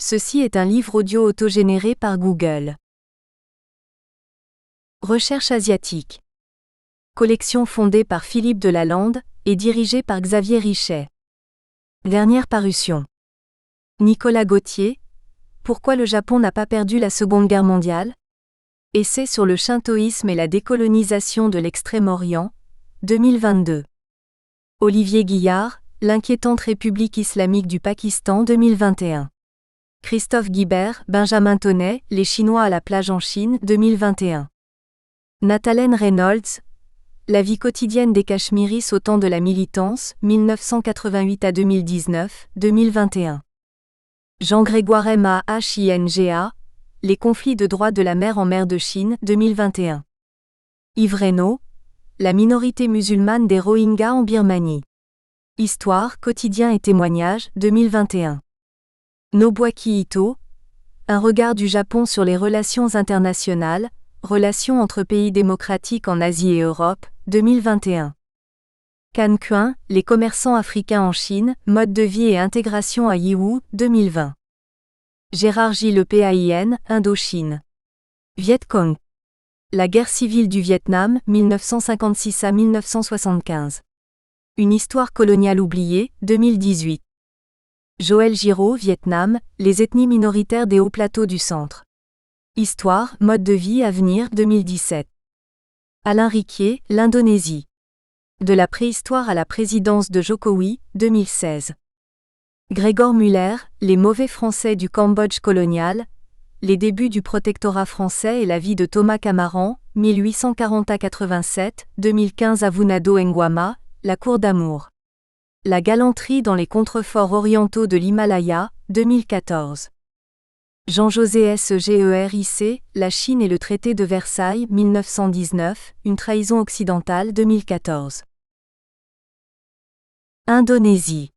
Ceci est un livre audio autogénéré par Google. Recherche asiatique. Collection fondée par Philippe Delalande et dirigée par Xavier Richet. Dernière parution. Nicolas Gauthier. Pourquoi le Japon n'a pas perdu la Seconde Guerre mondiale? Essai sur le shintoïsme et la décolonisation de l'Extrême-Orient, 2022. Olivier Guillard, L'inquiétante République islamique du Pakistan 2021. Christophe Guibert, Benjamin Tonnet, Les Chinois à la plage en Chine 2021. Nathalène Reynolds, La vie quotidienne des Cachemiris au temps de la militance, 1988 à 2019, 2021. Jean-Grégoire Machinga, Les conflits de droit de la mer en mer de Chine, 2021. Yves Reynaud, La minorité musulmane des Rohingyas en Birmanie. Histoire, quotidien et témoignages, 2021. Nobuaki Ito, Un regard du Japon sur les relations internationales, relations entre pays démocratiques en Asie et Europe, 2021. Can Kuan, Les commerçants africains en Chine, mode de vie et intégration à Yiwu, 2020. Gérard Gilles PAIN, Indochine. Viet Cong. La guerre civile du Vietnam, 1956 à 1975. Une histoire coloniale oubliée, 2018. Joël Giraud, Vietnam, Les ethnies minoritaires des hauts plateaux du centre. Histoire, mode de vie, avenir, 2017. Alain Riquier, L'Indonésie. De la préhistoire à la présidence de Jokowi, 2016. Gregor Muller, Les mauvais Français du Cambodge colonial, les débuts du protectorat français et la vie de Thomas Camaran, 1840 à 87, 2015 à Vunado Nguama, La cour d'amour. La galanterie dans les contreforts orientaux de l'Himalaya, 2014. Jean-José Segeric, La Chine et le traité de Versailles, 1919, Une trahison occidentale, 2014. Indonésie.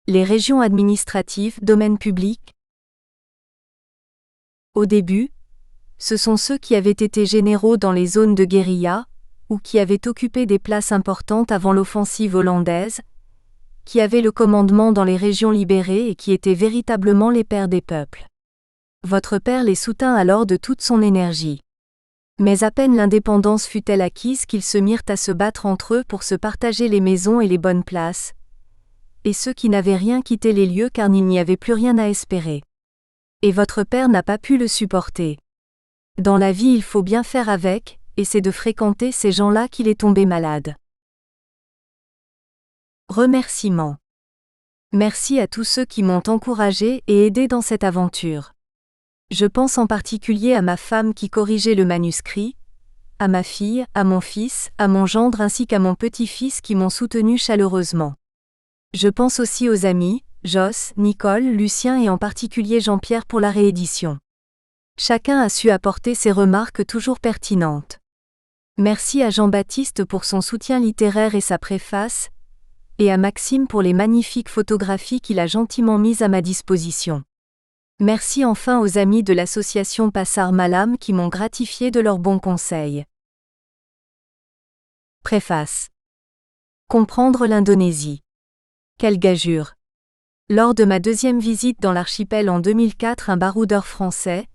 Les régions administratives, domaine public. Au début, ce sont ceux qui avaient été généraux dans les zones de guérilla, ou qui avaient occupé des places importantes avant l'offensive hollandaise, qui avaient le commandement dans les régions libérées et qui étaient véritablement les pères des peuples. Votre père les soutint alors de toute son énergie. Mais à peine l'indépendance fut-elle acquise qu'ils se mirent à se battre entre eux pour se partager les maisons et les bonnes places, et ceux qui n'avaient rien quittaient les lieux car il n'y avait plus rien à espérer. Et votre père n'a pas pu le supporter. Dans la vie il faut bien faire avec, et c'est de fréquenter ces gens-là qu'il est tombé malade. Remerciements. Merci à tous ceux qui m'ont encouragé et aidé dans cette aventure. Je pense en particulier à ma femme qui corrigeait le manuscrit, à ma fille, à mon fils, à mon gendre ainsi qu'à mon petit-fils qui m'ont soutenu chaleureusement. Je pense aussi aux amis, Joss, Nicole, Lucien et en particulier Jean-Pierre pour la réédition. Chacun a su apporter ses remarques toujours pertinentes. Merci à Jean-Baptiste pour son soutien littéraire et sa préface, et à Maxime pour les magnifiques photographies qu'il a gentiment mises à ma disposition. Merci enfin aux amis de l'association Passar Malam qui m'ont gratifié de leurs bons conseils. Préface. Comprendre l'Indonésie. Quelle gageure! Lors de ma deuxième visite dans l'archipel en 2004, un baroudeur français,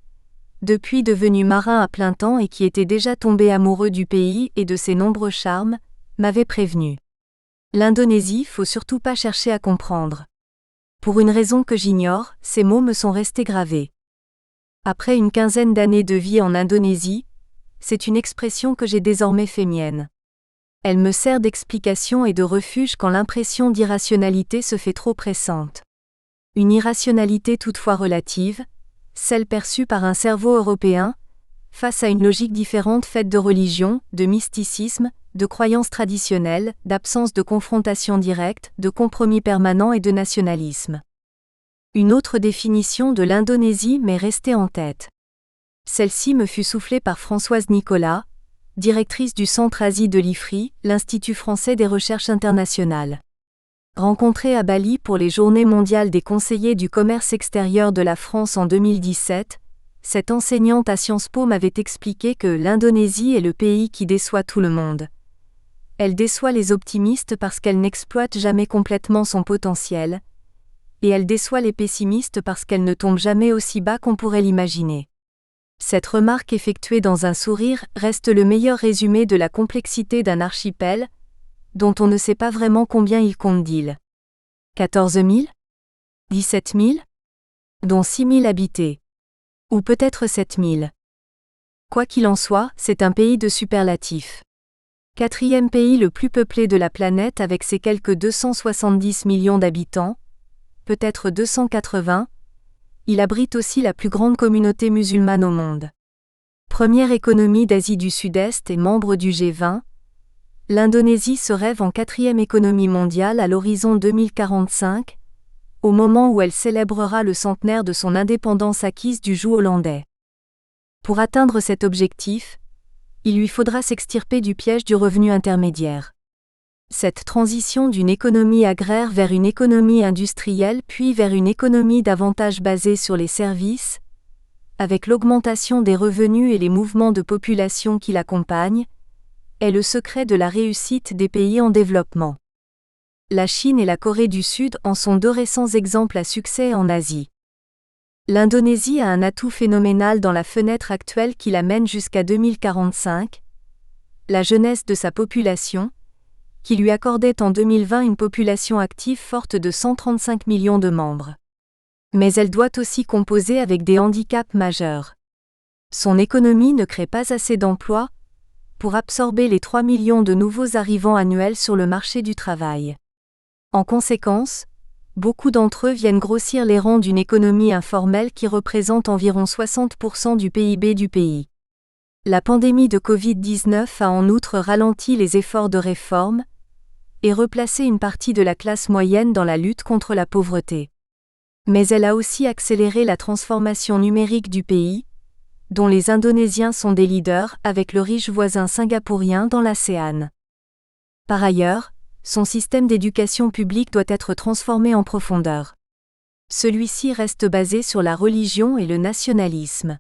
depuis devenu marin à plein temps et qui était déjà tombé amoureux du pays et de ses nombreux charmes, m'avait prévenu. L'Indonésie, faut surtout pas chercher à comprendre. Pour une raison que j'ignore, ces mots me sont restés gravés. Après une quinzaine d'années de vie en Indonésie, c'est une expression que j'ai désormais fait mienne. Elle me sert d'explication et de refuge quand l'impression d'irrationalité se fait trop pressante. Une irrationalité toutefois relative, celle perçue par un cerveau européen, face à une logique différente faite de religion, de mysticisme, de croyances traditionnelles, d'absence de confrontation directe, de compromis permanent et de nationalisme. Une autre définition de l'Indonésie m'est restée en tête. Celle-ci me fut soufflée par Françoise Nicolas, directrice du Centre Asie de l'IFRI, l'Institut français des recherches internationales. Rencontrée à Bali pour les Journées mondiales des conseillers du commerce extérieur de la France en 2017, cette enseignante à Sciences Po m'avait expliqué que l'Indonésie est le pays qui déçoit tout le monde. Elle déçoit les optimistes parce qu'elle n'exploite jamais complètement son potentiel, et elle déçoit les pessimistes parce qu'elle ne tombe jamais aussi bas qu'on pourrait l'imaginer. Cette remarque effectuée dans un sourire reste le meilleur résumé de la complexité d'un archipel, dont on ne sait pas vraiment combien il compte d'îles. 14 000 17 000 dont 6 000 habités. Ou peut-être 7 000. Quoi qu'il en soit, c'est un pays de superlatifs. Quatrième pays le plus peuplé de la planète avec ses quelques 270 millions d'habitants, peut-être 280, il abrite aussi la plus grande communauté musulmane au monde. Première économie d'Asie du Sud-Est et membre du G20, l'Indonésie se rêve en quatrième économie mondiale à l'horizon 2045, au moment où elle célébrera le centenaire de son indépendance acquise du joug hollandais. Pour atteindre cet objectif, il lui faudra s'extirper du piège du revenu intermédiaire. Cette transition d'une économie agraire vers une économie industrielle puis vers une économie davantage basée sur les services, avec l'augmentation des revenus et les mouvements de population qui l'accompagnent, est le secret de la réussite des pays en développement. La Chine et la Corée du Sud en sont deux récents exemples à succès en Asie. L'Indonésie a un atout phénoménal dans la fenêtre actuelle qui la mène jusqu'à 2045, la jeunesse de sa population, qui lui accordait en 2020 une population active forte de 135 millions de membres. Mais elle doit aussi composer avec des handicaps majeurs. Son économie ne crée pas assez d'emplois pour absorber les 3 millions de nouveaux arrivants annuels sur le marché du travail. En conséquence, beaucoup d'entre eux viennent grossir les rangs d'une économie informelle qui représente environ 60% du PIB du pays. La pandémie de Covid-19 a en outre ralenti les efforts de réforme et replacé une partie de la classe moyenne dans la lutte contre la pauvreté. Mais elle a aussi accéléré la transformation numérique du pays, dont les Indonésiens sont des leaders avec le riche voisin singapourien dans l'ASEAN. Par ailleurs, son système d'éducation publique doit être transformé en profondeur. Celui-ci reste basé sur la religion et le nationalisme.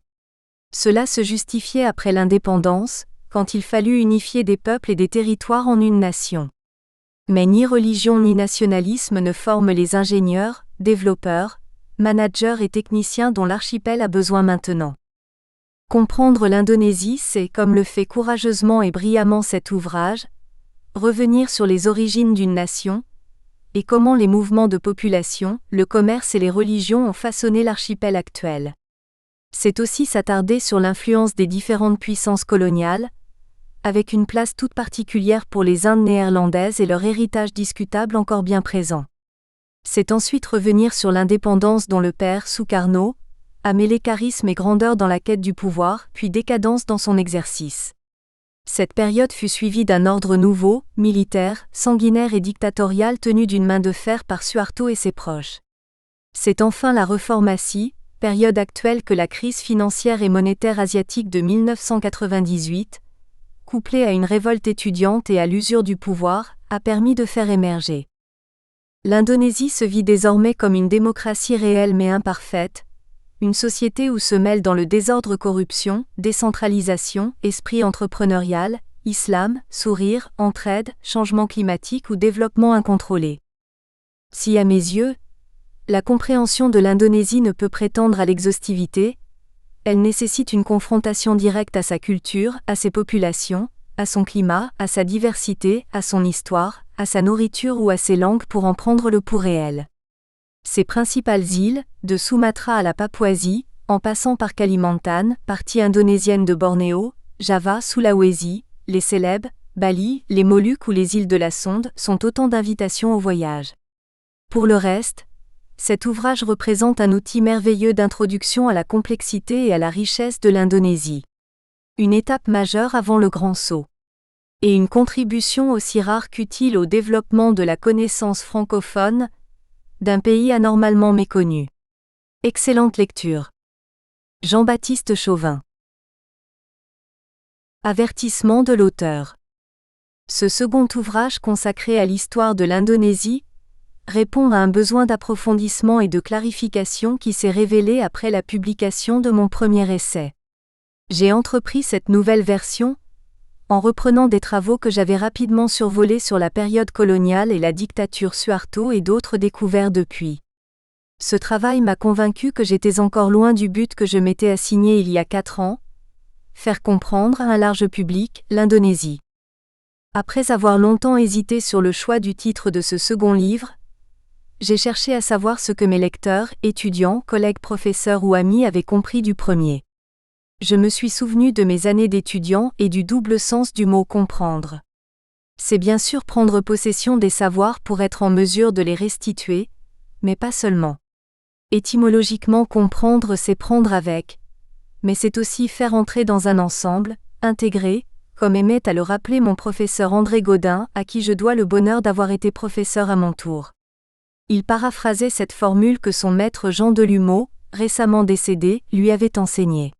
Cela se justifiait après l'indépendance, quand il fallut unifier des peuples et des territoires en une nation. Mais ni religion ni nationalisme ne forment les ingénieurs, développeurs, managers et techniciens dont l'archipel a besoin maintenant. Comprendre l'Indonésie, c'est, comme le fait courageusement et brillamment cet ouvrage, revenir sur les origines d'une nation, et comment les mouvements de population, le commerce et les religions ont façonné l'archipel actuel. C'est aussi s'attarder sur l'influence des différentes puissances coloniales, avec une place toute particulière pour les Indes néerlandaises et leur héritage discutable encore bien présent. C'est ensuite revenir sur l'indépendance dont le père Sukarno a mêlé charisme et grandeur dans la quête du pouvoir, puis décadence dans son exercice. Cette période fut suivie d'un ordre nouveau, militaire, sanguinaire et dictatorial tenu d'une main de fer par Suharto et ses proches. C'est enfin la reformatie, période actuelle que la crise financière et monétaire asiatique de 1998, couplée à une révolte étudiante et à l'usure du pouvoir, a permis de faire émerger. L'Indonésie se vit désormais comme une démocratie réelle mais imparfaite, une société où se mêlent dans le désordre corruption, décentralisation, esprit entrepreneurial, islam, sourire, entraide, changement climatique ou développement incontrôlé. Si à mes yeux, la compréhension de l'Indonésie ne peut prétendre à l'exhaustivité, elle nécessite une confrontation directe à sa culture, à ses populations, à son climat, à sa diversité, à son histoire, à sa nourriture ou à ses langues pour en prendre le pouls réel. Ses principales îles, de Sumatra à la Papouasie, en passant par Kalimantan, partie indonésienne de Bornéo, Java, Sulawesi, les Célèbes, Bali, les Moluques ou les îles de la Sonde sont autant d'invitations au voyage. Pour le reste, cet ouvrage représente un outil merveilleux d'introduction à la complexité et à la richesse de l'Indonésie. Une étape majeure avant le grand saut. Et une contribution aussi rare qu'utile au développement de la connaissance francophone d'un pays anormalement méconnu. Excellente lecture. Jean-Baptiste Chauvin. Avertissement de l'auteur. Ce second ouvrage consacré à l'histoire de l'Indonésie répond à un besoin d'approfondissement et de clarification qui s'est révélé après la publication de mon premier essai. J'ai entrepris cette nouvelle version en reprenant des travaux que j'avais rapidement survolés sur la période coloniale et la dictature Suharto et d'autres découverts depuis. Ce travail m'a convaincu que j'étais encore loin du but que je m'étais assigné il y a 4 ans, faire comprendre à un large public l'Indonésie. Après avoir longtemps hésité sur le choix du titre de ce second livre, j'ai cherché à savoir ce que mes lecteurs, étudiants, collègues, professeurs ou amis avaient compris du premier. Je me suis souvenu de mes années d'étudiant et du double sens du mot « comprendre ». C'est bien sûr prendre possession des savoirs pour être en mesure de les restituer, mais pas seulement. Étymologiquement, comprendre, c'est prendre avec, mais c'est aussi faire entrer dans un ensemble, intégrer, comme aimait à le rappeler mon professeur André Gaudin, à qui je dois le bonheur d'avoir été professeur à mon tour. Il paraphrasait cette formule que son maître Jean Delumeau, récemment décédé, lui avait enseignée.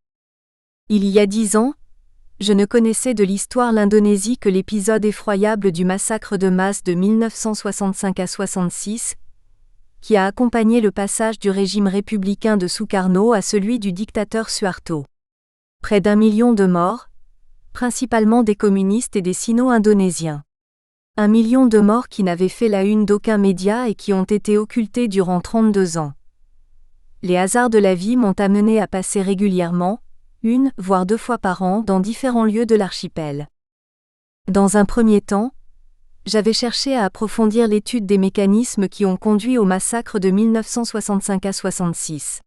Il y a 10 ans, je ne connaissais de l'histoire l'Indonésie que l'épisode effroyable du massacre de masse de 1965 à 66, qui a accompagné le passage du régime républicain de Sukarno à celui du dictateur Suharto. Près d'1 million de morts, principalement des communistes et des sino-indonésiens. 1 million de morts qui n'avaient fait la une d'aucun média et qui ont été occultés durant 32 ans. Les hasards de la vie m'ont amené à passer régulièrement, 1 voire 2 fois par an dans différents lieux de l'archipel. Dans un premier temps, j'avais cherché à approfondir l'étude des mécanismes qui ont conduit au massacre de 1965 à 66.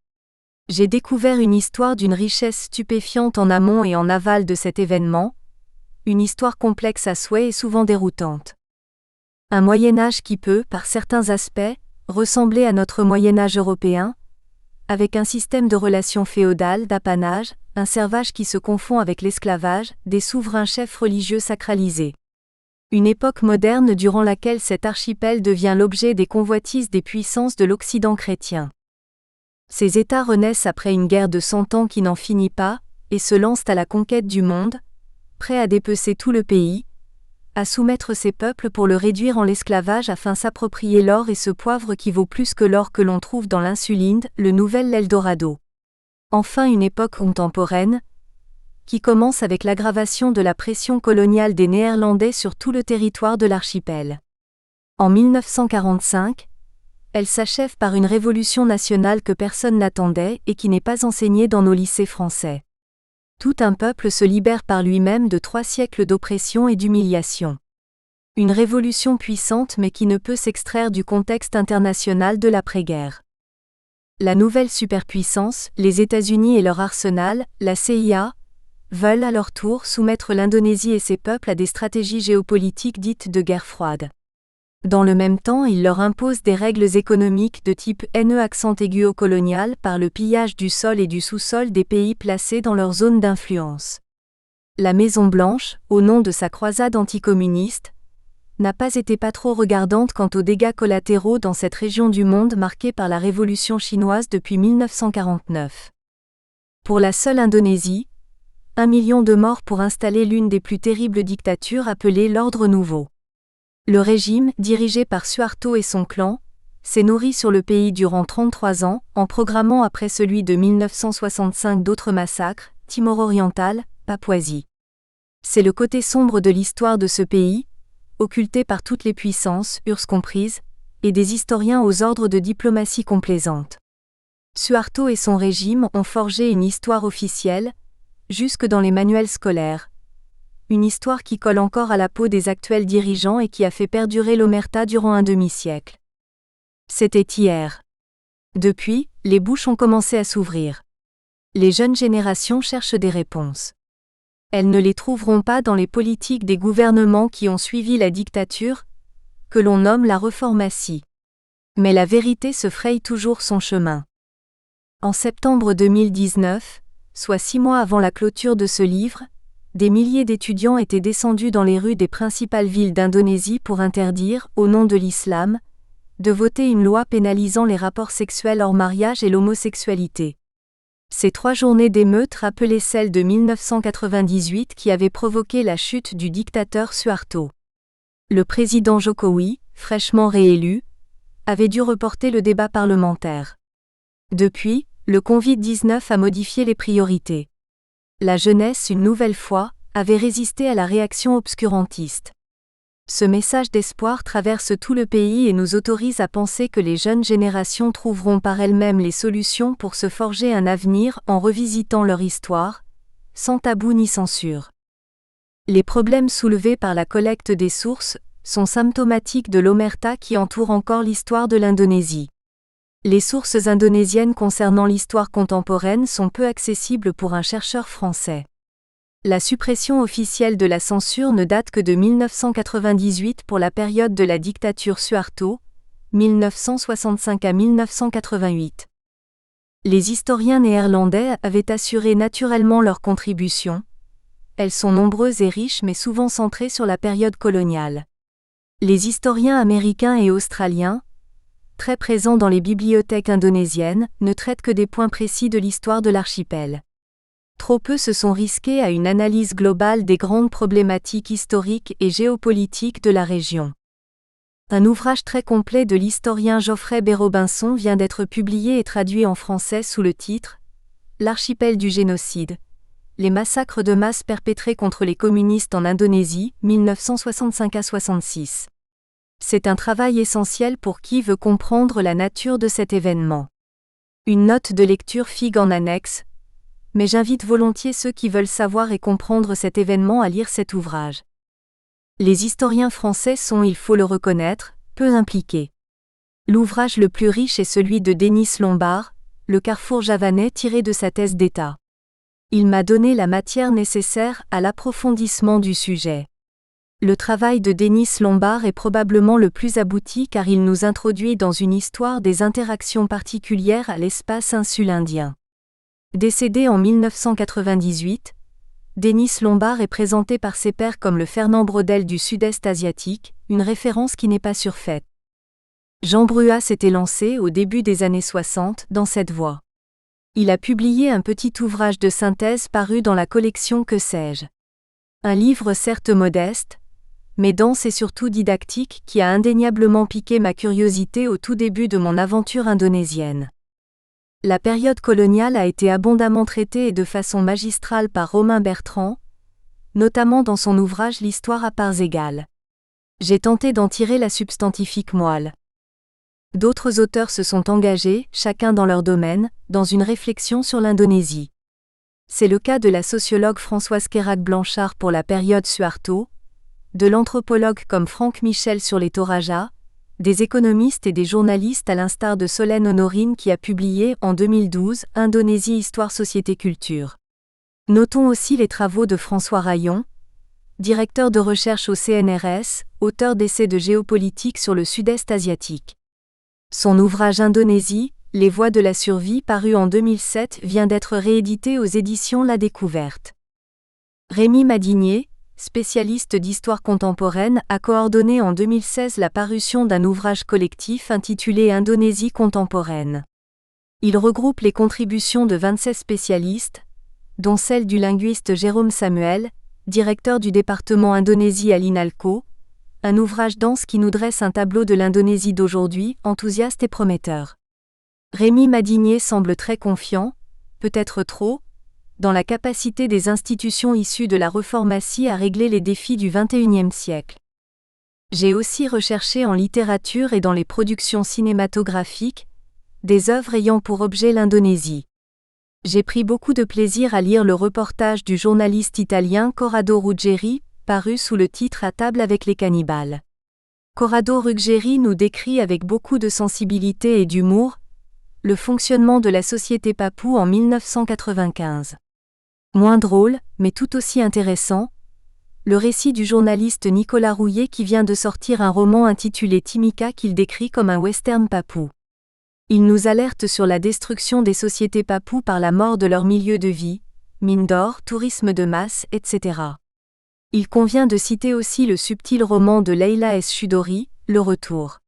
J'ai découvert une histoire d'une richesse stupéfiante en amont et en aval de cet événement, une histoire complexe à souhait et souvent déroutante. Un Moyen-Âge qui peut, par certains aspects, ressembler à notre Moyen-Âge européen, avec un système de relations féodales, d'apanage, un servage qui se confond avec l'esclavage, des souverains chefs religieux sacralisés. Une époque moderne durant laquelle cet archipel devient l'objet des convoitises des puissances de l'Occident chrétien. Ces États renaissent après une guerre de 100 ans qui n'en finit pas, et se lancent à la conquête du monde, prêts à dépecer tout le pays, à soumettre ces peuples pour le réduire en l'esclavage afin s'approprier l'or et ce poivre qui vaut plus que l'or que l'on trouve dans l'insuline, le nouvel Eldorado. Enfin une époque contemporaine, qui commence avec l'aggravation de la pression coloniale des Néerlandais sur tout le territoire de l'archipel. En 1945, elle s'achève par une révolution nationale que personne n'attendait et qui n'est pas enseignée dans nos lycées français. Tout un peuple se libère par lui-même de 3 siècles d'oppression et d'humiliation. Une révolution puissante mais qui ne peut s'extraire du contexte international de l'après-guerre. La nouvelle superpuissance, les États-Unis et leur arsenal, la CIA, veulent à leur tour soumettre l'Indonésie et ses peuples à des stratégies géopolitiques dites de guerre froide. Dans le même temps, ils leur imposent des règles économiques de type NE-colonial par le pillage du sol et du sous-sol des pays placés dans leur zone d'influence. La Maison-Blanche, au nom de sa croisade anticommuniste, n'a pas été pas trop regardante quant aux dégâts collatéraux dans cette région du monde marquée par la révolution chinoise depuis 1949. Pour la seule Indonésie, 1 million de morts pour installer l'une des plus terribles dictatures appelée l'Ordre Nouveau. Le régime, dirigé par Suharto et son clan, s'est nourri sur le pays durant 33 ans, en programmant après celui de 1965 d'autres massacres, Timor oriental, Papouasie. C'est le côté sombre de l'histoire de ce pays, occulté par toutes les puissances, URSS comprises, et des historiens aux ordres de diplomatie complaisante. Suharto et son régime ont forgé une histoire officielle, jusque dans les manuels scolaires. Une histoire qui colle encore à la peau des actuels dirigeants et qui a fait perdurer l'omerta durant un demi-siècle. C'était hier. Depuis, les bouches ont commencé à s'ouvrir. Les jeunes générations cherchent des réponses. Elles ne les trouveront pas dans les politiques des gouvernements qui ont suivi la dictature, que l'on nomme la reformatie. Mais la vérité se fraye toujours son chemin. En septembre 2019, soit 6 mois avant la clôture de ce livre, des milliers d'étudiants étaient descendus dans les rues des principales villes d'Indonésie pour interdire, au nom de l'islam, de voter une loi pénalisant les rapports sexuels hors mariage et l'homosexualité. Ces 3 journées d'émeutes rappelaient celles de 1998 qui avaient provoqué la chute du dictateur Suharto. Le président Jokowi, fraîchement réélu, avait dû reporter le débat parlementaire. Depuis, le Covid-19 a modifié les priorités. La jeunesse, une nouvelle fois, avait résisté à la réaction obscurantiste. Ce message d'espoir traverse tout le pays et nous autorise à penser que les jeunes générations trouveront par elles-mêmes les solutions pour se forger un avenir en revisitant leur histoire, sans tabou ni censure. Les problèmes soulevés par la collecte des sources sont symptomatiques de l'omerta qui entoure encore l'histoire de l'Indonésie. Les sources indonésiennes concernant l'histoire contemporaine sont peu accessibles pour un chercheur français. La suppression officielle de la censure ne date que de 1998 pour la période de la dictature Suharto, 1965 à 1988. Les historiens néerlandais avaient assuré naturellement leur contribution. Elles sont nombreuses et riches mais souvent centrées sur la période coloniale. Les historiens américains et australiens, très présents dans les bibliothèques indonésiennes, ne traitent que des points précis de l'histoire de l'archipel. Trop peu se sont risqués à une analyse globale des grandes problématiques historiques et géopolitiques de la région. Un ouvrage très complet de l'historien Geoffrey B. Robinson vient d'être publié et traduit en français sous le titre « L'archipel du génocide. Les massacres de masse perpétrés contre les communistes en Indonésie, 1965 à 66 ». C'est un travail essentiel pour qui veut comprendre la nature de cet événement. Une note de lecture figure en annexe, mais j'invite volontiers ceux qui veulent savoir et comprendre cet événement à lire cet ouvrage. Les historiens français sont, il faut le reconnaître, peu impliqués. L'ouvrage le plus riche est celui de Denis Lombard, Le carrefour javanais tiré de sa thèse d'État. Il m'a donné la matière nécessaire à l'approfondissement du sujet. Le travail de Denis Lombard est probablement le plus abouti car il nous introduit dans une histoire des interactions particulières à l'espace insule indien. Décédé en 1998, Denis Lombard est présenté par ses pairs comme le Fernand Braudel du Sud-Est asiatique, une référence qui n'est pas surfaite. Jean Bruat s'était lancé au début des années 60 dans cette voie. Il a publié un petit ouvrage de synthèse paru dans la collection Que sais-je. Un livre certes modeste, mais dense et surtout didactique qui a indéniablement piqué ma curiosité au tout début de mon aventure indonésienne. La période coloniale a été abondamment traitée et de façon magistrale par Romain Bertrand, notamment dans son ouvrage L'histoire à parts égales. J'ai tenté d'en tirer la substantifique moelle. D'autres auteurs se sont engagés, chacun dans leur domaine, dans une réflexion sur l'Indonésie. C'est le cas de la sociologue Françoise Queyrac-Blanchard pour la période Suharto, de l'anthropologue comme Franck Michel sur les Toraja, des économistes et des journalistes à l'instar de Solène Honorine qui a publié en 2012 Indonésie Histoire Société Culture. Notons aussi les travaux de François Rayon, directeur de recherche au CNRS, auteur d'essais de géopolitique sur le Sud-Est asiatique. Son ouvrage Indonésie, Les voies de la survie paru en 2007 vient d'être réédité aux éditions La Découverte. Rémi Madinier, spécialiste d'histoire contemporaine, a coordonné en 2016 la parution d'un ouvrage collectif intitulé Indonésie contemporaine. Il regroupe les contributions de 27 spécialistes, dont celle du linguiste Jérôme Samuel, directeur du département Indonésie à l'INALCO, un ouvrage dense qui nous dresse un tableau de l'Indonésie d'aujourd'hui, enthousiaste et prometteur. Rémi Madinier semble très confiant, peut-être trop, dans la capacité des institutions issues de la reformatie à régler les défis du XXIe siècle. J'ai aussi recherché en littérature et dans les productions cinématographiques, des œuvres ayant pour objet l'Indonésie. J'ai pris beaucoup de plaisir à lire le reportage du journaliste italien Corrado Ruggeri, paru sous le titre À table avec les cannibales. Corrado Ruggeri nous décrit avec beaucoup de sensibilité et d'humour le fonctionnement de la société papoue en 1995. Moins drôle, mais tout aussi intéressant, le récit du journaliste Nicolas Rouillet qui vient de sortir un roman intitulé Timika qu'il décrit comme un western papou. Il nous alerte sur la destruction des sociétés papoues par la mort de leur milieu de vie, mines d'or, tourisme de masse, etc. Il convient de citer aussi le subtil roman de Leila S. Chudori, Le Retour.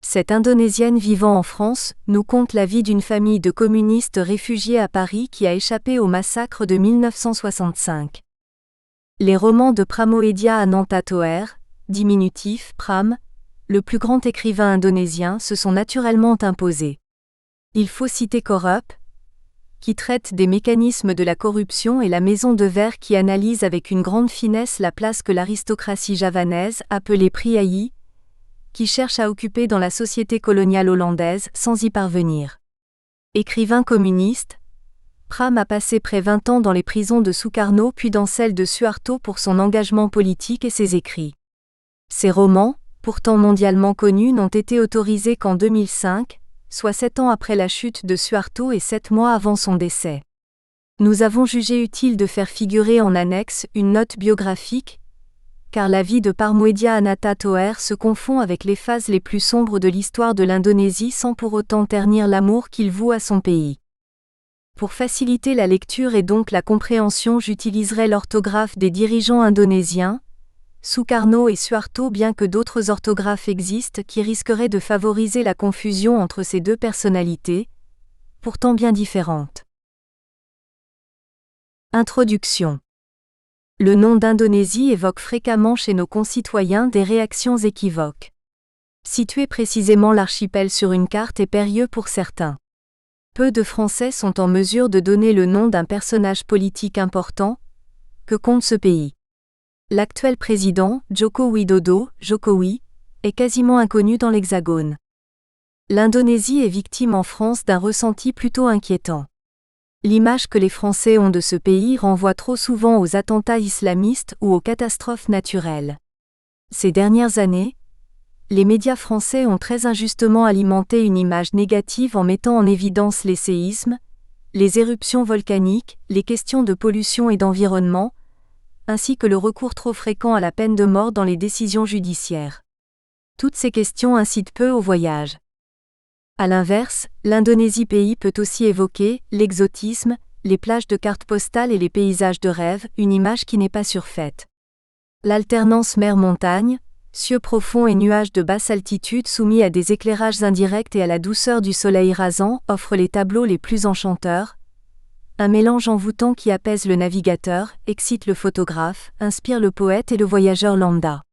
Cette Indonésienne vivant en France nous conte la vie d'une famille de communistes réfugiés à Paris qui a échappé au massacre de 1965. Les romans de Pramoedia Ananta Toer, diminutif Pram, le plus grand écrivain indonésien, se sont naturellement imposés. Il faut citer Korup, qui traite des mécanismes de la corruption, et la Maison de Verre qui analyse avec une grande finesse la place que l'aristocratie javanaise, appelée Priayi, qui cherche à occuper dans la société coloniale hollandaise sans y parvenir. Écrivain communiste, Pram a passé près 20 ans dans les prisons de Sukarno puis dans celle de Suharto pour son engagement politique et ses écrits. Ses romans, pourtant mondialement connus, n'ont été autorisés qu'en 2005, soit 7 ans après la chute de Suharto et 7 mois avant son décès. Nous avons jugé utile de faire figurer en annexe une note biographique, car la vie de Parmuedia Ananta Toer se confond avec les phases les plus sombres de l'histoire de l'Indonésie sans pour autant ternir l'amour qu'il voue à son pays. Pour faciliter la lecture et donc la compréhension, j'utiliserai l'orthographe des dirigeants indonésiens, Sukarno et Suharto, bien que d'autres orthographes existent qui risqueraient de favoriser la confusion entre ces deux personnalités, pourtant bien différentes. Introduction. Le nom d'Indonésie évoque fréquemment chez nos concitoyens des réactions équivoques. Situer précisément l'archipel sur une carte est périlleux pour certains. Peu de Français sont en mesure de donner le nom d'un personnage politique important que compte ce pays. L'actuel président, Joko Widodo, Jokowi, est quasiment inconnu dans l'Hexagone. L'Indonésie est victime en France d'un ressenti plutôt inquiétant. L'image que les Français ont de ce pays renvoie trop souvent aux attentats islamistes ou aux catastrophes naturelles. Ces dernières années, les médias français ont très injustement alimenté une image négative en mettant en évidence les séismes, les éruptions volcaniques, les questions de pollution et d'environnement, ainsi que le recours trop fréquent à la peine de mort dans les décisions judiciaires. Toutes ces questions incitent peu au voyage. À l'inverse, l'Indonésie pays peut aussi évoquer l'exotisme, les plages de cartes postales et les paysages de rêve, une image qui n'est pas surfaite. L'alternance mer-montagne, cieux profonds et nuages de basse altitude soumis à des éclairages indirects et à la douceur du soleil rasant offre les tableaux les plus enchanteurs. Un mélange envoûtant qui apaise le navigateur, excite le photographe, inspire le poète et le voyageur lambda.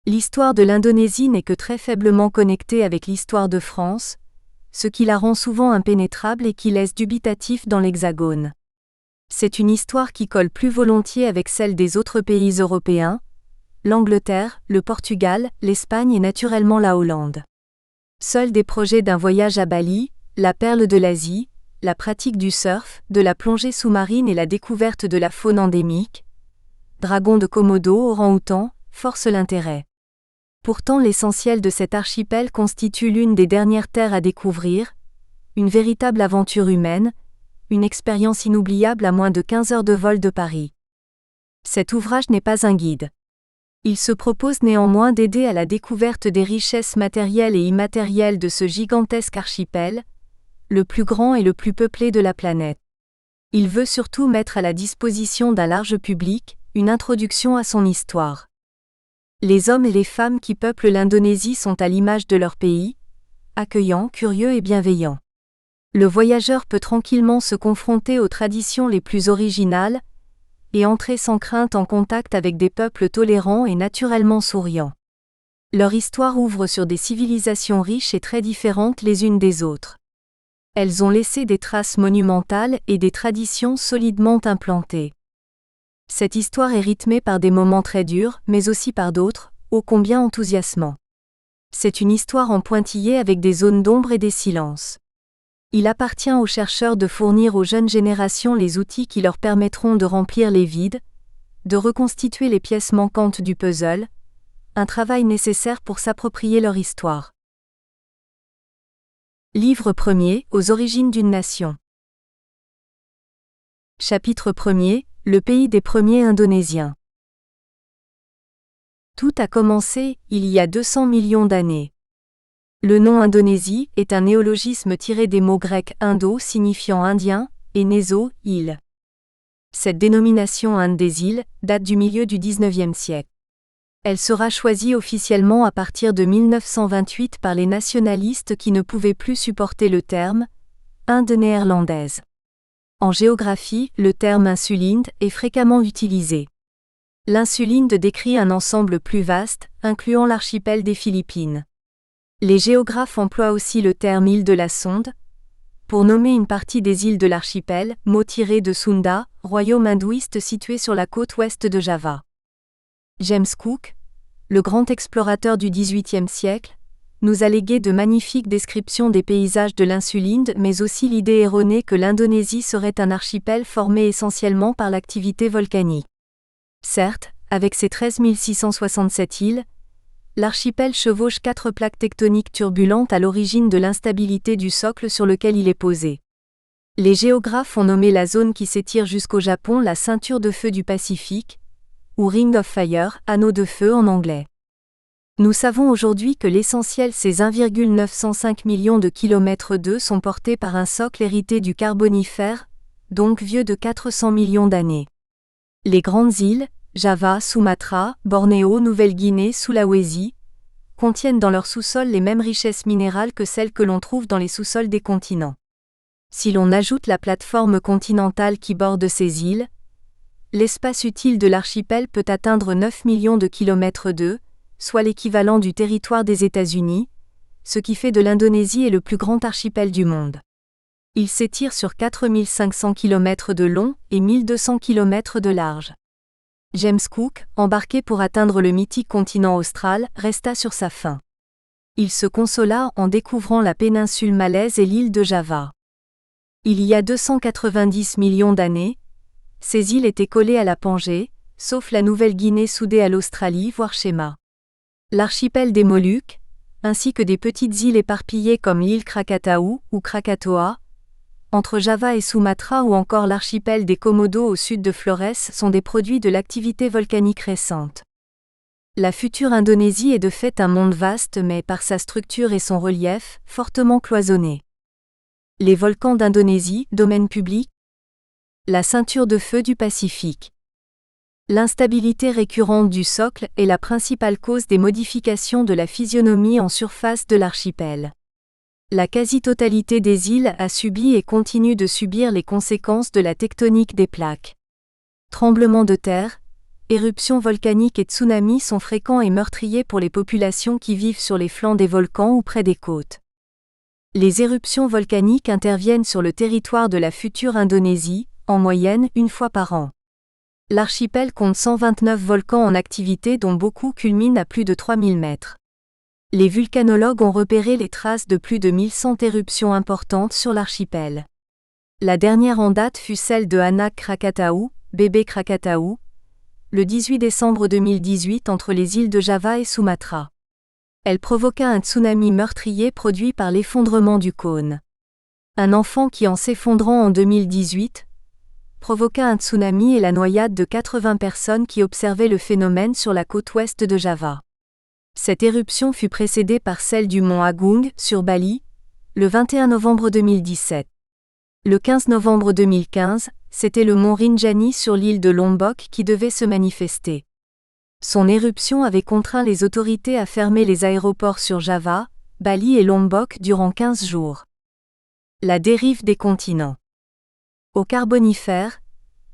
L'histoire de l'Indonésie n'est que très faiblement connectée avec l'histoire de France, ce qui la rend souvent impénétrable et qui laisse dubitatif dans l'Hexagone. C'est une histoire qui colle plus volontiers avec celle des autres pays européens, l'Angleterre, le Portugal, l'Espagne et naturellement la Hollande. Seuls des projets d'un voyage à Bali, la perle de l'Asie, la pratique du surf, de la plongée sous-marine et la découverte de la faune endémique, dragon de Komodo, orang-outan, forcent l'intérêt. Pourtant l'essentiel de cet archipel constitue l'une des dernières terres à découvrir, une véritable aventure humaine, une expérience inoubliable à moins de 15 heures de vol de Paris. Cet ouvrage n'est pas un guide. Il se propose néanmoins d'aider à la découverte des richesses matérielles et immatérielles de ce gigantesque archipel, le plus grand et le plus peuplé de la planète. Il veut surtout mettre à la disposition d'un large public une introduction à son histoire. Les hommes et les femmes qui peuplent l'Indonésie sont à l'image de leur pays, accueillants, curieux et bienveillants. Le voyageur peut tranquillement se confronter aux traditions les plus originales et entrer sans crainte en contact avec des peuples tolérants et naturellement souriants. Leur histoire ouvre sur des civilisations riches et très différentes les unes des autres. Elles ont laissé des traces monumentales et des traditions solidement implantées. Cette histoire est rythmée par des moments très durs, mais aussi par d'autres, ô combien enthousiasmants. C'est une histoire en pointillé avec des zones d'ombre et des silences. Il appartient aux chercheurs de fournir aux jeunes générations les outils qui leur permettront de remplir les vides, de reconstituer les pièces manquantes du puzzle, un travail nécessaire pour s'approprier leur histoire. Livre 1er, aux origines d'une nation. Chapitre 1er, le pays des premiers Indonésiens. Tout a commencé, il y a 200 millions d'années. Le nom Indonésie est un néologisme tiré des mots grecs indo signifiant indien, et néso, île. Cette dénomination Inde des îles date du milieu du XIXe siècle. Elle sera choisie officiellement à partir de 1928 par les nationalistes qui ne pouvaient plus supporter le terme « Inde néerlandaise ». En géographie, le terme insulinde est fréquemment utilisé. L'insulinde décrit un ensemble plus vaste, incluant l'archipel des Philippines. Les géographes emploient aussi le terme île de la Sonde, pour nommer une partie des îles de l'archipel, mot tiré de Sunda, royaume hindouiste situé sur la côte ouest de Java. James Cook, le grand explorateur du XVIIIe siècle, nous a légué de magnifiques descriptions des paysages de l'insulinde mais aussi l'idée erronée que l'Indonésie serait un archipel formé essentiellement par l'activité volcanique. Certes, avec ses 13 667 îles, l'archipel chevauche 4 plaques tectoniques turbulentes à l'origine de l'instabilité du socle sur lequel il est posé. Les géographes ont nommé la zone qui s'étire jusqu'au Japon la ceinture de feu du Pacifique, ou Ring of Fire, anneau de feu en anglais. Nous savons aujourd'hui que l'essentiel ces 1,905 millions de kilomètres d'eux sont portés par un socle hérité du Carbonifère, donc vieux de 400 millions d'années. Les grandes îles, Java, Sumatra, Bornéo, Nouvelle-Guinée, Sulawesi, contiennent dans leur sous-sol les mêmes richesses minérales que celles que l'on trouve dans les sous-sols des continents. Si l'on ajoute la plateforme continentale qui borde ces îles, l'espace utile de l'archipel peut atteindre 9 millions de kilomètres d'eux, soit l'équivalent du territoire des États-Unis, ce qui fait de l'Indonésie le plus grand archipel du monde. Il s'étire sur 4500 km de long et 1200 km de large. James Cook, embarqué pour atteindre le mythique continent austral, resta sur sa faim. Il se consola en découvrant la péninsule malaise et l'île de Java. Il y a 290 millions d'années, ces îles étaient collées à la Pangée, sauf la Nouvelle-Guinée soudée à l'Australie voire Schéma. L'archipel des Moluques, ainsi que des petites îles éparpillées comme l'île Krakatau ou Krakatoa, entre Java et Sumatra ou encore l'archipel des Komodo au sud de Flores sont des produits de l'activité volcanique récente. La future Indonésie est de fait un monde vaste mais par sa structure et son relief, fortement cloisonné. Les volcans d'Indonésie, domaine public. La ceinture de feu du Pacifique. L'instabilité récurrente du socle est la principale cause des modifications de la physionomie en surface de l'archipel. La quasi-totalité des îles a subi et continue de subir les conséquences de la tectonique des plaques. Tremblements de terre, éruptions volcaniques et tsunamis sont fréquents et meurtriers pour les populations qui vivent sur les flancs des volcans ou près des côtes. Les éruptions volcaniques interviennent sur le territoire de la future Indonésie, en moyenne une fois par an. L'archipel compte 129 volcans en activité dont beaucoup culminent à plus de 3000 mètres. Les vulcanologues ont repéré les traces de plus de 1100 éruptions importantes sur l'archipel. La dernière en date fut celle de Anak Krakatau, bébé Krakatau, le 18 décembre 2018 entre les îles de Java et Sumatra. Elle provoqua un tsunami meurtrier produit par l'effondrement du cône. Un enfant qui en s'effondrant en 2018, provoqua un tsunami et la noyade de 80 personnes qui observaient le phénomène sur la côte ouest de Java. Cette éruption fut précédée par celle du mont Agung, sur Bali, le 21 novembre 2017. Le 15 novembre 2015, c'était le mont Rinjani sur l'île de Lombok qui devait se manifester. Son éruption avait contraint les autorités à fermer les aéroports sur Java, Bali et Lombok durant 15 jours. La dérive des continents. Au Carbonifère,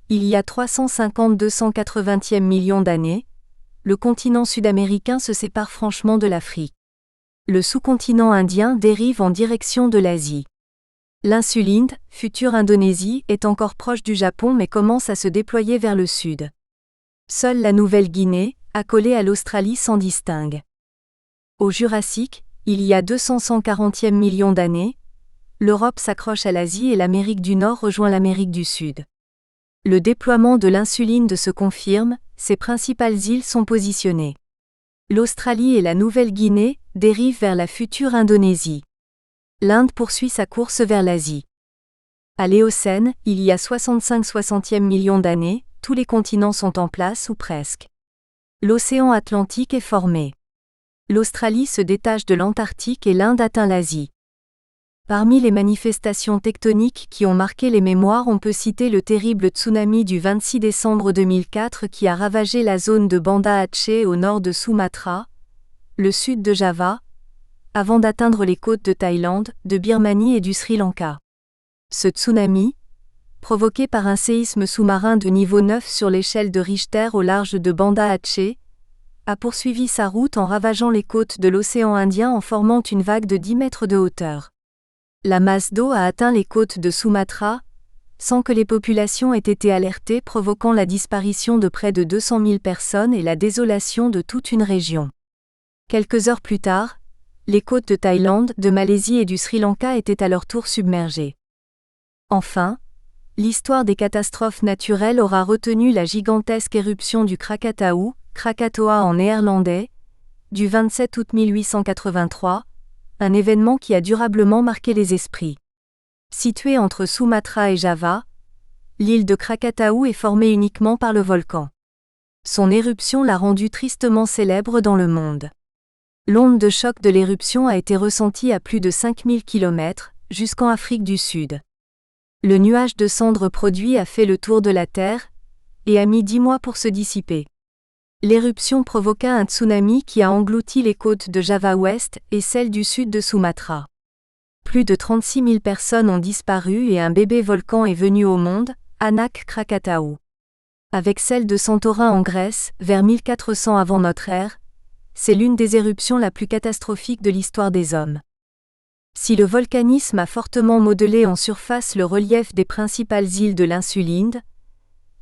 il y a 350-280 millions d'années, le continent sud-américain se sépare franchement de l'Afrique. Le sous-continent indien dérive en direction de l'Asie. L'insulinde, future Indonésie, est encore proche du Japon mais commence à se déployer vers le sud. Seule la Nouvelle-Guinée, accolée à l'Australie, s'en distingue. Au Jurassique, il y a 240 millions d'années, l'Europe s'accroche à l'Asie et l'Amérique du Nord rejoint l'Amérique du Sud. Le déploiement de l'insulinde se confirme, ses principales îles sont positionnées. L'Australie et la Nouvelle-Guinée dérivent vers la future Indonésie. L'Inde poursuit sa course vers l'Asie. À l'Éocène, il y a 65 millions d'années, tous les continents sont en place ou presque. L'océan Atlantique est formé. L'Australie se détache de l'Antarctique et l'Inde atteint l'Asie. Parmi les manifestations tectoniques qui ont marqué les mémoires, on peut citer le terrible tsunami du 26 décembre 2004 qui a ravagé la zone de Banda Aceh au nord de Sumatra, le sud de Java, avant d'atteindre les côtes de Thaïlande, de Birmanie et du Sri Lanka. Ce tsunami, provoqué par un séisme sous-marin de niveau 9 sur l'échelle de Richter au large de Banda Aceh, a poursuivi sa route en ravageant les côtes de l'océan Indien en formant une vague de 10 mètres de hauteur. La masse d'eau a atteint les côtes de Sumatra, sans que les populations aient été alertées, provoquant la disparition de près de 200 000 personnes et la désolation de toute une région. Quelques heures plus tard, les côtes de Thaïlande, de Malaisie et du Sri Lanka étaient à leur tour submergées. Enfin, l'histoire des catastrophes naturelles aura retenu la gigantesque éruption du Krakatau, Krakatoa en néerlandais, du 27 août 1883, un événement qui a durablement marqué les esprits. Située entre Sumatra et Java, l'île de Krakatau est formée uniquement par le volcan. Son éruption l'a rendue tristement célèbre dans le monde. L'onde de choc de l'éruption a été ressentie à plus de 5000 km, jusqu'en Afrique du Sud. Le nuage de cendres produit a fait le tour de la Terre, et a mis 10 mois pour se dissiper. L'éruption provoqua un tsunami qui a englouti les côtes de Java Ouest et celles du sud de Sumatra. Plus de 36 000 personnes ont disparu et un bébé volcan est venu au monde, Anak Krakatau. Avec celle de Santorin en Grèce, vers 1400 avant notre ère, c'est l'une des éruptions la plus catastrophique de l'histoire des hommes. Si le volcanisme a fortement modelé en surface le relief des principales îles de l'insulinde,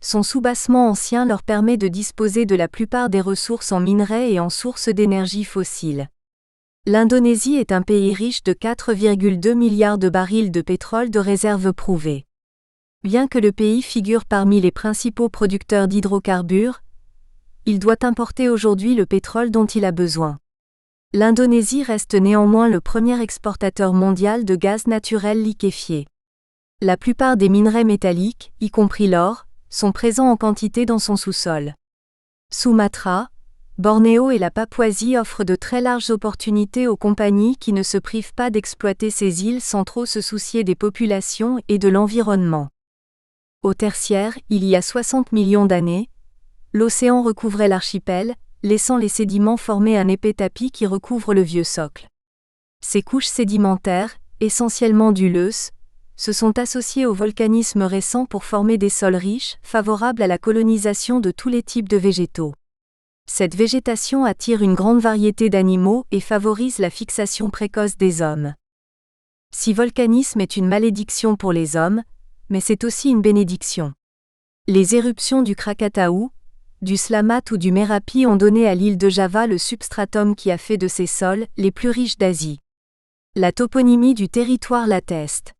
son soubassement ancien leur permet de disposer de la plupart des ressources en minerais et en sources d'énergie fossile. L'Indonésie est un pays riche de 4,2 milliards de barils de pétrole de réserves prouvées. Bien que le pays figure parmi les principaux producteurs d'hydrocarbures, il doit importer aujourd'hui le pétrole dont il a besoin. L'Indonésie reste néanmoins le premier exportateur mondial de gaz naturel liquéfié. La plupart des minerais métalliques, y compris l'or, sont présents en quantité dans son sous-sol. Sumatra, Bornéo et la Papouasie offrent de très larges opportunités aux compagnies qui ne se privent pas d'exploiter ces îles sans trop se soucier des populations et de l'environnement. Au Tertiaire, il y a 60 millions d'années, l'océan recouvrait l'archipel, laissant les sédiments former un épais tapis qui recouvre le vieux socle. Ces couches sédimentaires, essentiellement d'huleuse, se sont associées au volcanisme récent pour former des sols riches, favorables à la colonisation de tous les types de végétaux. Cette végétation attire une grande variété d'animaux et favorise la fixation précoce des hommes. Si volcanisme est une malédiction pour les hommes, mais c'est aussi une bénédiction. Les éruptions du Krakatau, du Slamat ou du Merapi ont donné à l'île de Java le substratum qui a fait de ces sols les plus riches d'Asie. La toponymie du territoire l'atteste.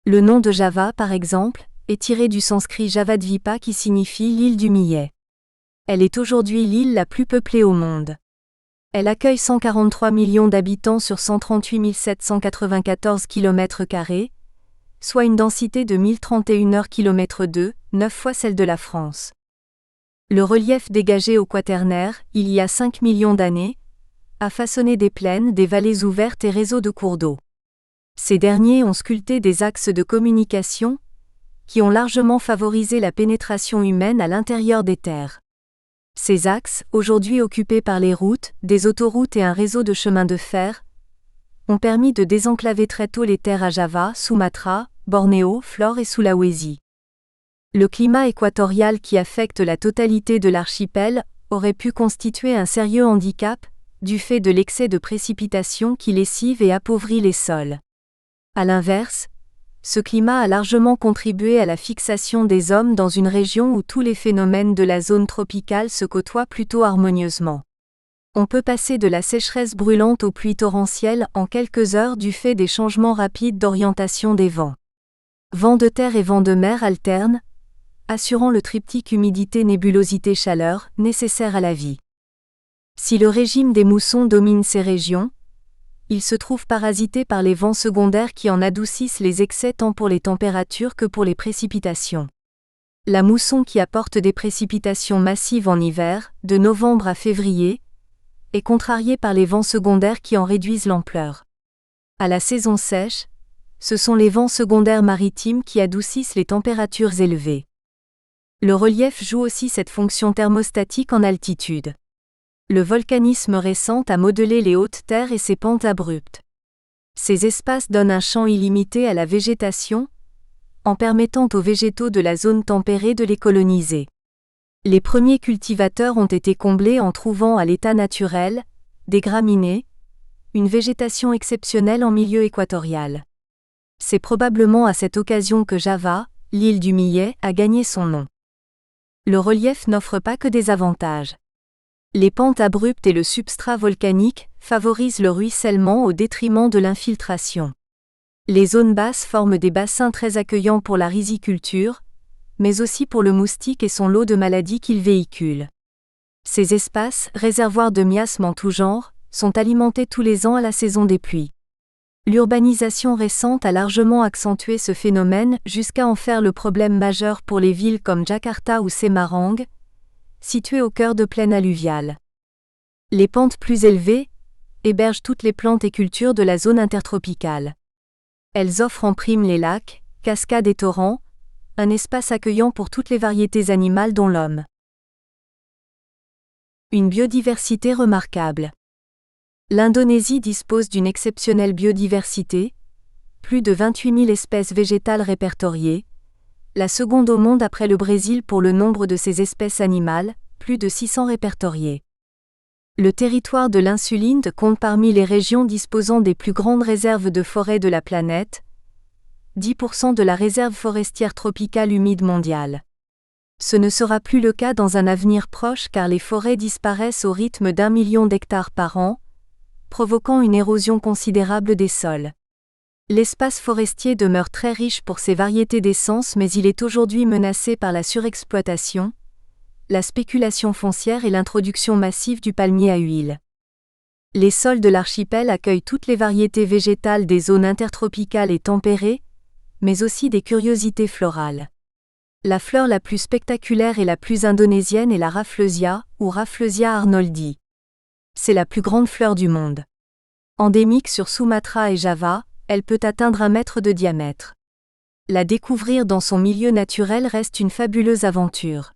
Le nom de Java, par exemple, est tiré du sanskrit Javadvipa qui signifie l'île du millet. Elle est aujourd'hui l'île la plus peuplée au monde. Elle accueille 143 millions d'habitants sur 138 794 km², soit une densité de 1031 km², 9 fois celle de la France. Le relief dégagé au Quaternaire, il y a 5 millions d'années, a façonné des plaines, des vallées ouvertes et réseaux de cours d'eau. Ces derniers ont sculpté des axes de communication, qui ont largement favorisé la pénétration humaine à l'intérieur des terres. Ces axes, aujourd'hui occupés par les routes, des autoroutes et un réseau de chemins de fer, ont permis de désenclaver très tôt les terres à Java, Sumatra, Bornéo, Flore et Sulawesi. Le climat équatorial qui affecte la totalité de l'archipel aurait pu constituer un sérieux handicap, du fait de l'excès de précipitations qui lessive et appauvrit les sols. À l'inverse, ce climat a largement contribué à la fixation des hommes dans une région où tous les phénomènes de la zone tropicale se côtoient plutôt harmonieusement. On peut passer de la sécheresse brûlante aux pluies torrentielles en quelques heures du fait des changements rapides d'orientation des vents. Vents de terre et vents de mer alternent, assurant le triptyque humidité-nébulosité-chaleur, nécessaire à la vie. Si le régime des moussons domine ces régions, il se trouve parasité par les vents secondaires qui en adoucissent les excès tant pour les températures que pour les précipitations. La mousson qui apporte des précipitations massives en hiver, de novembre à février, est contrariée par les vents secondaires qui en réduisent l'ampleur. À la saison sèche, ce sont les vents secondaires maritimes qui adoucissent les températures élevées. Le relief joue aussi cette fonction thermostatique en altitude. Le volcanisme récent a modelé les hautes terres et ses pentes abruptes. Ces espaces donnent un champ illimité à la végétation, en permettant aux végétaux de la zone tempérée de les coloniser. Les premiers cultivateurs ont été comblés en trouvant à l'état naturel, des graminées, une végétation exceptionnelle en milieu équatorial. C'est probablement à cette occasion que Java, l'île du Millet, a gagné son nom. Le relief n'offre pas que des avantages. Les pentes abruptes et le substrat volcanique favorisent le ruissellement au détriment de l'infiltration. Les zones basses forment des bassins très accueillants pour la riziculture, mais aussi pour le moustique et son lot de maladies qu'il véhicule. Ces espaces, réservoirs de miasmes en tout genre, sont alimentés tous les ans à la saison des pluies. L'urbanisation récente a largement accentué ce phénomène jusqu'à en faire le problème majeur pour les villes comme Jakarta ou Semarang, situées au cœur de plaines alluviales. Les pentes plus élevées hébergent toutes les plantes et cultures de la zone intertropicale. Elles offrent en prime les lacs, cascades et torrents, un espace accueillant pour toutes les variétés animales dont l'homme. Une biodiversité remarquable. L'Indonésie dispose d'une exceptionnelle biodiversité, plus de 28 000 espèces végétales répertoriées, la seconde au monde après le Brésil pour le nombre de ses espèces animales, plus de 600 répertoriées. Le territoire de l'Insulinde compte parmi les régions disposant des plus grandes réserves de forêt de la planète, 10% de la réserve forestière tropicale humide mondiale. Ce ne sera plus le cas dans un avenir proche car les forêts disparaissent au rythme d'1 million d'hectares par an, provoquant une érosion considérable des sols. L'espace forestier demeure très riche pour ses variétés d'essences mais il est aujourd'hui menacé par la surexploitation, la spéculation foncière et l'introduction massive du palmier à huile. Les sols de l'archipel accueillent toutes les variétés végétales des zones intertropicales et tempérées, mais aussi des curiosités florales. La fleur la plus spectaculaire et la plus indonésienne est la Rafflesia, ou Rafflesia arnoldi. C'est la plus grande fleur du monde. Endémique sur Sumatra et Java, elle peut atteindre 1 mètre de diamètre. La découvrir dans son milieu naturel reste une fabuleuse aventure.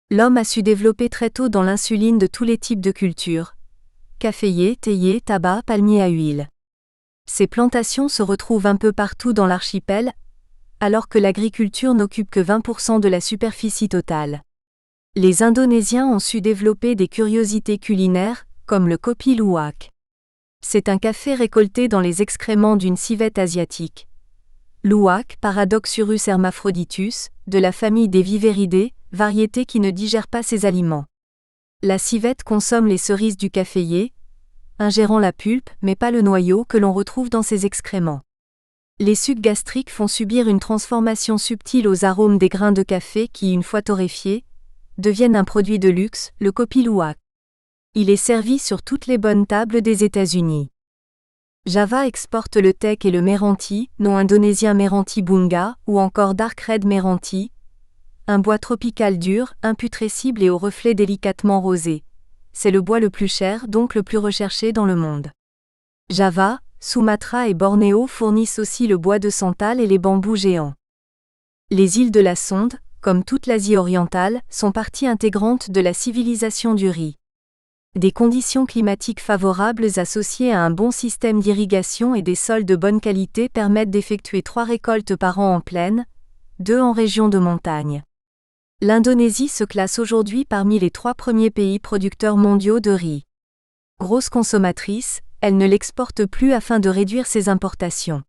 L'homme a su développer très tôt dans l'insuline de tous les types de cultures, caféiers, théiers, tabac, palmiers à huile. Ces plantations se retrouvent un peu partout dans l'archipel, alors que l'agriculture n'occupe que 20% de la superficie totale. Les Indonésiens ont su développer des curiosités culinaires, comme le kopi luwak. C'est un café récolté dans les excréments d'une civette asiatique. Luwak, Paradoxurus hermaphroditus, de la famille des Viverridae, variété qui ne digère pas ses aliments. La civette consomme les cerises du caféier, ingérant la pulpe mais pas le noyau que l'on retrouve dans ses excréments. Les sucs gastriques font subir une transformation subtile aux arômes des grains de café qui, une fois torréfiés, deviennent un produit de luxe, le kopi luwak. Il est servi sur toutes les bonnes tables des États-Unis. Java exporte le teck et le meranti, nom indonésien meranti bunga, ou encore dark red meranti, un bois tropical dur, imputrescible et au reflet délicatement rosé. C'est le bois le plus cher, donc le plus recherché dans le monde. Java, Sumatra et Bornéo fournissent aussi le bois de santal et les bambous géants. Les îles de la Sonde, comme toute l'Asie orientale, sont partie intégrante de la civilisation du riz. Des conditions climatiques favorables associées à un bon système d'irrigation et des sols de bonne qualité permettent d'effectuer 3 récoltes par an en plaine, 2 en région de montagne. L'Indonésie se classe aujourd'hui parmi les 3 premiers pays producteurs mondiaux de riz. Grosse consommatrice, elle ne l'exporte plus afin de réduire ses importations.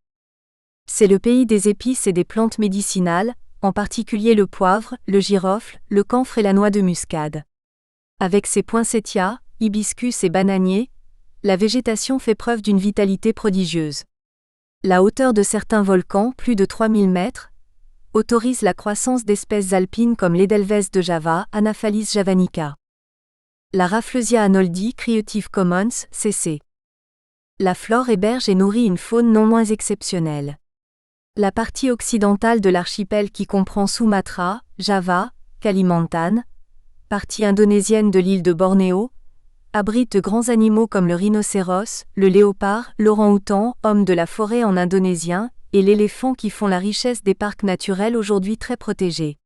C'est le pays des épices et des plantes médicinales, en particulier le poivre, le girofle, le camphre et la noix de muscade. Avec ses poinsettias, hibiscus et bananiers, la végétation fait preuve d'une vitalité prodigieuse. La hauteur de certains volcans, plus de 3000 mètres, autorise la croissance d'espèces alpines comme l'Edelweiss de Java, Anaphalis javanica. La Rafflesia arnoldi, Creative Commons, CC. La flore héberge et nourrit une faune non moins exceptionnelle. La partie occidentale de l'archipel qui comprend Sumatra, Java, Kalimantan, partie indonésienne de l'île de Bornéo, abrite de grands animaux comme le rhinocéros, le léopard, l'orang-outan, homme de la forêt en indonésien, et l'éléphant qui font la richesse des parcs naturels aujourd'hui très protégés.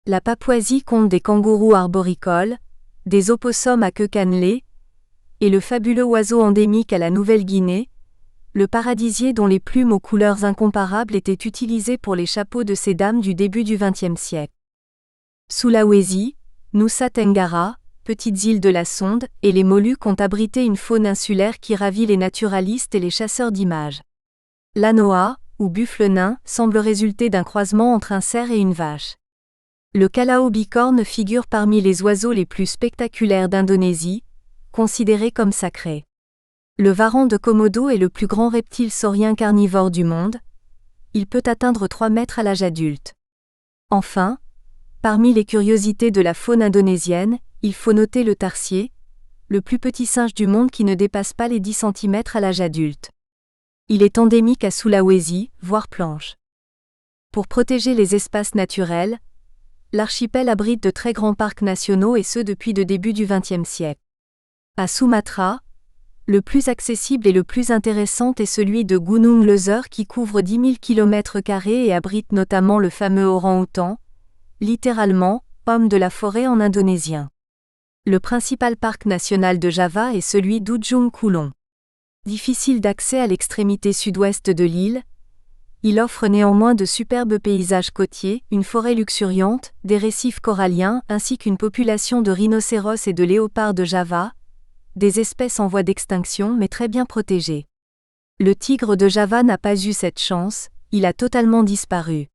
La Papouasie compte des kangourous arboricoles, des opossums à queue cannelée, et le fabuleux oiseau endémique à la Nouvelle-Guinée, le paradisier dont les plumes aux couleurs incomparables étaient utilisées pour les chapeaux de ces dames du début du XXe siècle. Sulawesi, Nusa Tenggara, petites îles de la Sonde, et les Moluques ont abrité une faune insulaire qui ravit les naturalistes et les chasseurs d'images. Lanoa, ou buffle nain, semble résulter d'un croisement entre un cerf et une vache. Le calao bicorne figure parmi les oiseaux les plus spectaculaires d'Indonésie, considéré comme sacré. Le varan de Komodo est le plus grand reptile saurien carnivore du monde. Il peut atteindre 3 mètres à l'âge adulte. Enfin, parmi les curiosités de la faune indonésienne, il faut noter le tarsier, le plus petit singe du monde qui ne dépasse pas les 10 cm à l'âge adulte. Il est endémique à Sulawesi, voire Planche. Pour protéger les espaces naturels, l'archipel abrite de très grands parcs nationaux et ce depuis le début du XXe siècle. À Sumatra, le plus accessible et le plus intéressant est celui de Gunung Leuser qui couvre 10 000 km² et abrite notamment le fameux orang-outan, littéralement « homme de la forêt » en indonésien. Le principal parc national de Java est celui d'Ujung Kulon. Difficile d'accès à l'extrémité sud-ouest de l'île, il offre néanmoins de superbes paysages côtiers, une forêt luxuriante, des récifs coralliens ainsi qu'une population de rhinocéros et de léopards de Java, des espèces en voie d'extinction mais très bien protégées. Le tigre de Java n'a pas eu cette chance, il a totalement disparu.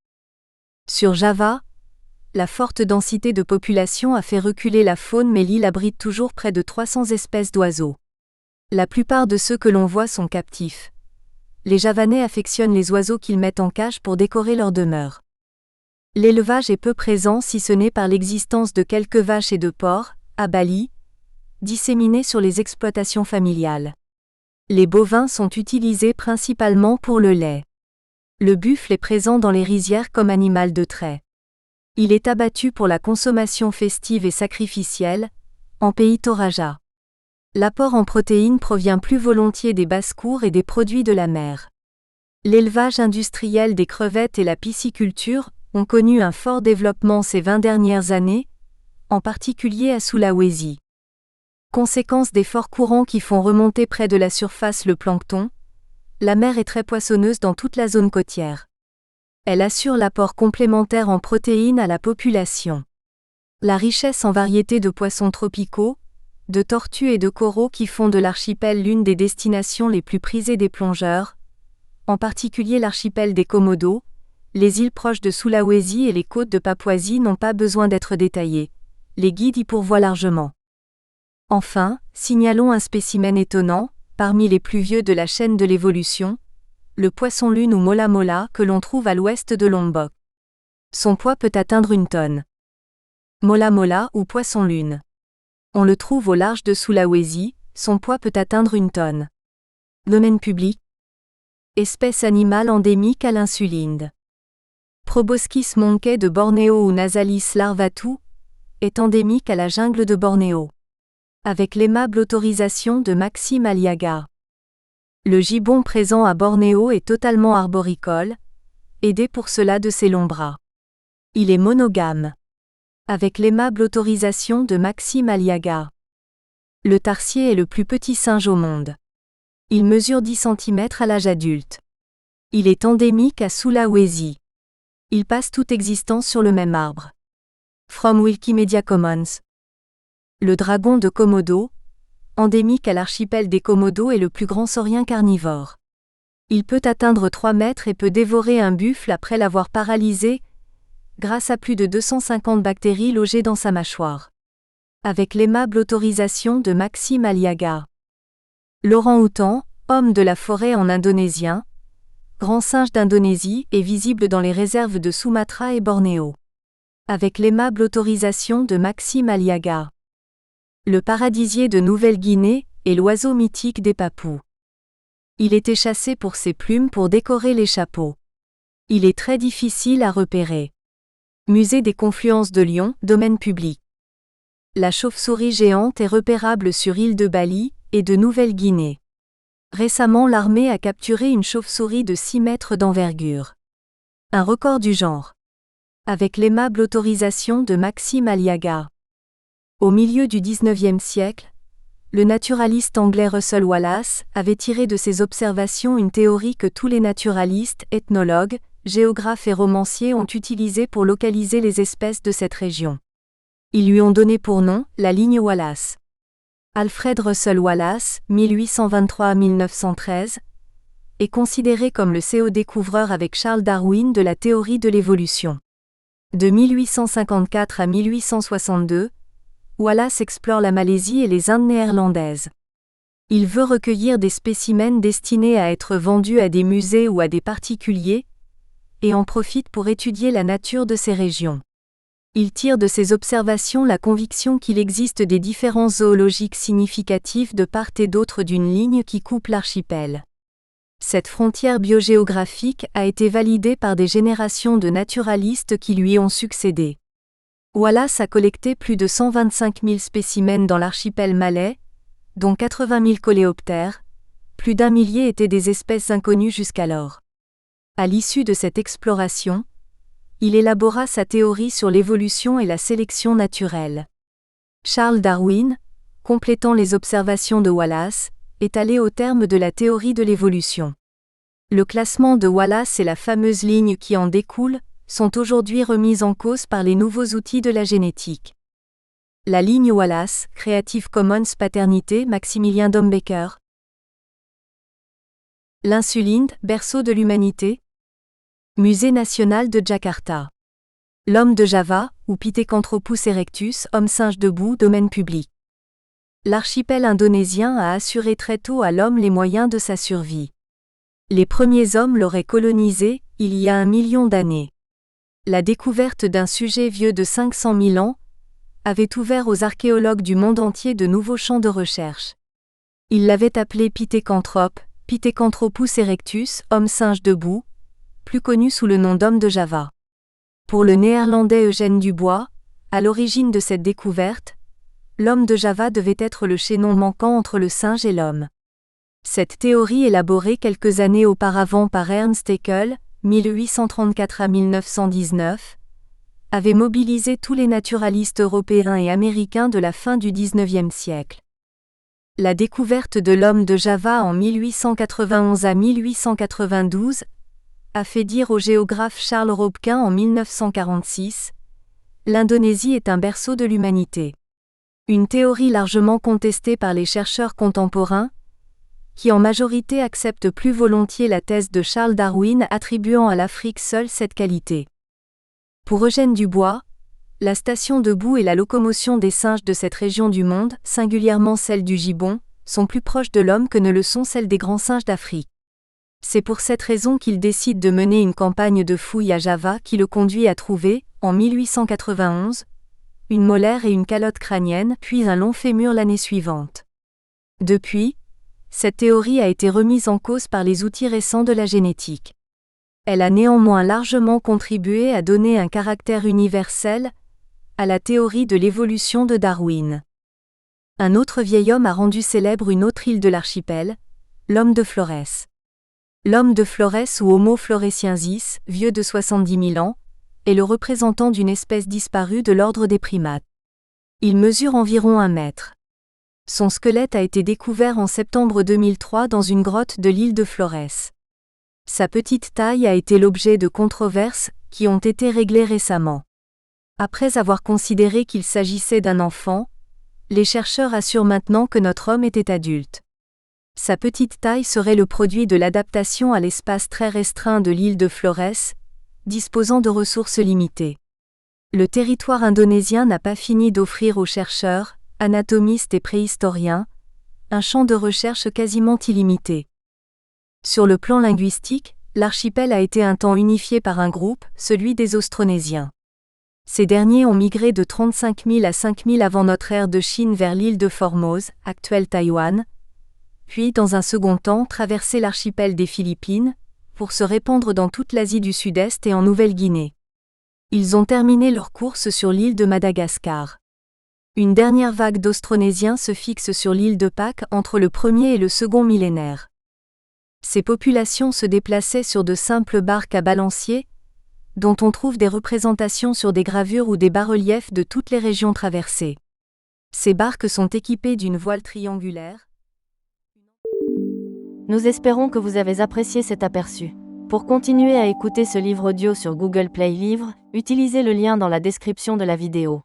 Sur Java, la forte densité de population a fait reculer la faune mais l'île abrite toujours près de 300 espèces d'oiseaux. La plupart de ceux que l'on voit sont captifs. Les Javanais affectionnent les oiseaux qu'ils mettent en cage pour décorer leur demeure. L'élevage est peu présent si ce n'est par l'existence de quelques vaches et de porcs, à Bali, disséminés sur les exploitations familiales. Les bovins sont utilisés principalement pour le lait. Le buffle est présent dans les rizières comme animal de trait. Il est abattu pour la consommation festive et sacrificielle, en pays Toraja. L'apport en protéines provient plus volontiers des basses-cours et des produits de la mer. L'élevage industriel des crevettes et la pisciculture ont connu un fort développement ces 20 dernières années, en particulier à Sulawesi. Conséquence des forts courants qui font remonter près de la surface le plancton, la mer est très poissonneuse dans toute la zone côtière. Elle assure l'apport complémentaire en protéines à la population. La richesse en variétés de poissons tropicaux, de tortues et de coraux qui font de l'archipel l'une des destinations les plus prisées des plongeurs, en particulier l'archipel des Komodo, les îles proches de Sulawesi et les côtes de Papouasie n'ont pas besoin d'être détaillées. Les guides y pourvoient largement. Enfin, signalons un spécimen étonnant, parmi les plus vieux de la chaîne de l'évolution, le poisson-lune ou mola mola que l'on trouve à l'ouest de Lombok. Son poids peut atteindre 1 tonne. Mola mola ou poisson-lune. On le trouve au large de Sulawesi, son poids peut atteindre 1 tonne. Domaine public. Espèce animale endémique à l'insulinde. Proboscis monkey de Bornéo ou Nasalis larvatu est endémique à la jungle de Bornéo. Avec l'aimable autorisation de Maxime Aliaga. Le gibbon présent à Bornéo est totalement arboricole, aidé pour cela de ses longs bras. Il est monogame. Avec l'aimable autorisation de Maxime Aliaga. Le tarsier est le plus petit singe au monde. Il mesure 10 cm à l'âge adulte. Il est endémique à Sulawesi. Il passe toute existence sur le même arbre. From Wikimedia Commons. Le dragon de Komodo, endémique à l'archipel des Komodo est le plus grand saurien carnivore. Il peut atteindre 3 mètres et peut dévorer un buffle après l'avoir paralysé, grâce à plus de 250 bactéries logées dans sa mâchoire. Avec l'aimable autorisation de Maxime Aliaga. L'orang-outan, homme de la forêt en indonésien, grand singe d'Indonésie, est visible dans les réserves de Sumatra et Bornéo. Avec l'aimable autorisation de Maxime Aliaga. Le paradisier de Nouvelle-Guinée est l'oiseau mythique des Papous. Il était chassé pour ses plumes pour décorer les chapeaux. Il est très difficile à repérer. Musée des confluences de Lyon, domaine public. La chauve-souris géante est repérable sur île de Bali et de Nouvelle-Guinée. Récemment, l'armée a capturé une chauve-souris de 6 mètres d'envergure. Un record du genre. Avec l'aimable autorisation de Maxime Aliaga. Au milieu du XIXe siècle, le naturaliste anglais Russell Wallace avait tiré de ses observations une théorie que tous les naturalistes, ethnologues, géographes et romanciers ont utilisée pour localiser les espèces de cette région. Ils lui ont donné pour nom la ligne Wallace. Alfred Russel Wallace, 1823-1913, est considéré comme le co-découvreur avec Charles Darwin de la théorie de l'évolution. De 1854 à 1862, Wallace explore la Malaisie et les Indes néerlandaises. Il veut recueillir des spécimens destinés à être vendus à des musées ou à des particuliers, et en profite pour étudier la nature de ces régions. Il tire de ses observations la conviction qu'il existe des différences zoologiques significatives de part et d'autre d'une ligne qui coupe l'archipel. Cette frontière biogéographique a été validée par des générations de naturalistes qui lui ont succédé. Wallace a collecté plus de 125 000 spécimens dans l'archipel malais, dont 80 000 coléoptères, plus d'1 millier étaient des espèces inconnues jusqu'alors. À l'issue de cette exploration, il élabora sa théorie sur l'évolution et la sélection naturelle. Charles Darwin, complétant les observations de Wallace, est allé au terme de la théorie de l'évolution. Le classement de Wallace et la fameuse ligne qui en découle sont aujourd'hui remises en cause par les nouveaux outils de la génétique. La ligne Wallace, Creative Commons Paternité Maximilien Dombecker. L'insuline, berceau de l'humanité. Musée national de Jakarta. L'homme de Java, ou Pithecanthropus erectus, homme-singe debout, domaine public. L'archipel indonésien a assuré très tôt à l'homme les moyens de sa survie. Les premiers hommes l'auraient colonisé, il y a 1 million d'années. La découverte d'un sujet vieux de 500 000 ans avait ouvert aux archéologues du monde entier de nouveaux champs de recherche. Ils l'avaient appelé Pithecanthrope, Pithecanthropus erectus, homme-singe debout, plus connu sous le nom d'homme de Java. Pour le néerlandais Eugène Dubois, à l'origine de cette découverte, l'homme de Java devait être le chaînon manquant entre le singe et l'homme. Cette théorie élaborée quelques années auparavant par Ernst Haeckel, 1834 à 1919, avait mobilisé tous les naturalistes européens et américains de la fin du XIXe siècle. La découverte de l'homme de Java en 1891 à 1892 a fait dire au géographe Charles Robequin en 1946 « L'Indonésie est un berceau de l'humanité ». Une théorie largement contestée par les chercheurs contemporains, qui en majorité acceptent plus volontiers la thèse de Charles Darwin attribuant à l'Afrique seule cette qualité. Pour Eugène Dubois, la station debout et la locomotion des singes de cette région du monde, singulièrement celle du gibbon, sont plus proches de l'homme que ne le sont celles des grands singes d'Afrique. C'est pour cette raison qu'il décide de mener une campagne de fouilles à Java qui le conduit à trouver, en 1891, une molaire et une calotte crânienne, puis un long fémur l'année suivante. Depuis, cette théorie a été remise en cause par les outils récents de la génétique. Elle a néanmoins largement contribué à donner un caractère universel à la théorie de l'évolution de Darwin. Un autre vieil homme a rendu célèbre une autre île de l'archipel, l'homme de Flores. L'homme de Flores ou Homo floresiensis, vieux de 70 000 ans, est le représentant d'une espèce disparue de l'ordre des primates. Il mesure environ 1 mètre. Son squelette a été découvert en septembre 2003 dans une grotte de l'île de Flores. Sa petite taille a été l'objet de controverses qui ont été réglées récemment. Après avoir considéré qu'il s'agissait d'un enfant, les chercheurs assurent maintenant que notre homme était adulte. Sa petite taille serait le produit de l'adaptation à l'espace très restreint de l'île de Flores, disposant de ressources limitées. Le territoire indonésien n'a pas fini d'offrir aux chercheurs, anatomistes et préhistoriens, un champ de recherche quasiment illimité. Sur le plan linguistique, l'archipel a été un temps unifié par un groupe, celui des Austronésiens. Ces derniers ont migré de 35 000 à 5 000 avant notre ère de Chine vers l'île de Formose, actuelle Taïwan, puis dans un second temps traversé l'archipel des Philippines, pour se répandre dans toute l'Asie du Sud-Est et en Nouvelle-Guinée. Ils ont terminé leur course sur l'île de Madagascar. Une dernière vague d'Austronésiens se fixe sur l'île de Pâques entre le premier et le second millénaire. Ces populations se déplaçaient sur de simples barques à balancier, dont on trouve des représentations sur des gravures ou des bas-reliefs de toutes les régions traversées. Ces barques sont équipées d'une voile triangulaire. Nous espérons que vous avez apprécié cet aperçu. Pour continuer à écouter ce livre audio sur Google Play Livres, utilisez le lien dans la description de la vidéo.